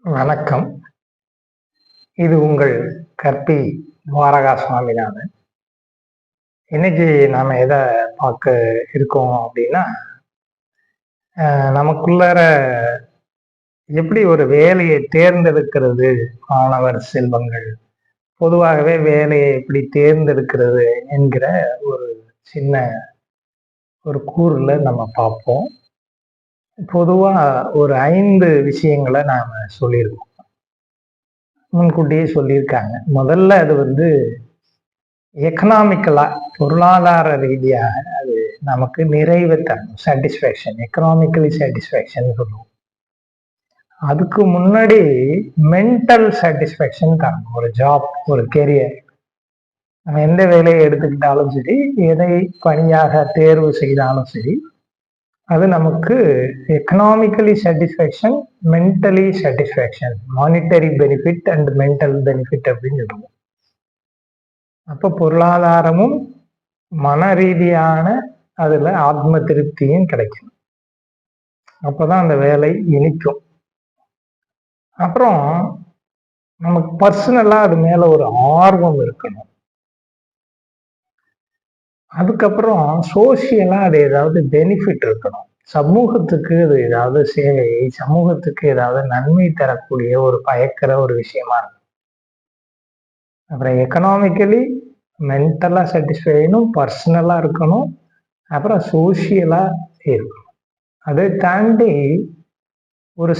வணக்கம். இது உங்கள் கற்பி துவாரகா சுவாமிநாதன். இன்னைக்கு நாம எத பார்க்க இருக்கோம் அப்படின்னா, நமக்குள்ளார எப்படி ஒரு வேலையை தேர்ந்தெடுக்கிறது மாணவர் செல்வங்கள், பொதுவாகவே வேலையை எப்படி தேர்ந்தெடுக்கிறது என்கிற ஒரு சின்ன ஒரு கூறுல நம்ம பார்ப்போம். பொதுவா ஒரு 5 விஷயங்கள நாம சொல்லியிருக்கோம். முன்கூட்டியே சொல்லியிருக்காங்க. முதல்ல அது எக்கனாமிக்கலா பொருளாதார ரீதியாக அது நமக்கு நிறைவை தரும். சாட்டிஸ்ஃபேக்ஷன், எக்கனாமிக்கலி சாட்டிஸ்ஃபேக்ஷன் சொல்லுவோம். அதுக்கு முன்னாடி மென்டல் சாட்டிஸ்ஃபேக்ஷன் தரணும். ஒரு ஜாப், ஒரு கெரியர், நம்ம எந்த வேலையை எடுத்துக்கிட்டாலும் சரி, எதை பணியாக தேர்வு செய்தாலும் சரி, அது நமக்கு economically satisfaction, mentally satisfaction, monetary benefit and mental benefit அப்படின்னு சொல்லுவோம். அப்ப பொருளாதாரமும் மன ரீதியான அதுல ஆத்ம திருப்தியும் கிடைக்கும். அப்பதான் அந்த வேலை இனிக்கும். அப்புறம் நமக்கு பர்சனலா அது மேல ஒரு ஆர்வம் இருக்கணும். அதுக்கப்புறம் சோசியலா அது ஏதாவது பெனிஃபிட் இருக்கணும். சமூகத்துக்கு அது ஏதாவது சேவை, சமூகத்துக்கு ஏதாவது நன்மை தரக்கூடிய ஒரு பயக்கிற ஒரு விஷயமா இருக்கும். அப்புறம் எக்கனாமிக்கலி மென்டலா சாட்டிஸ்ஃபை ஆகணும், பர்சனலா இருக்கணும், அப்புறம் சோசியலா இருக்கணும். அதை தாண்டி ஒரு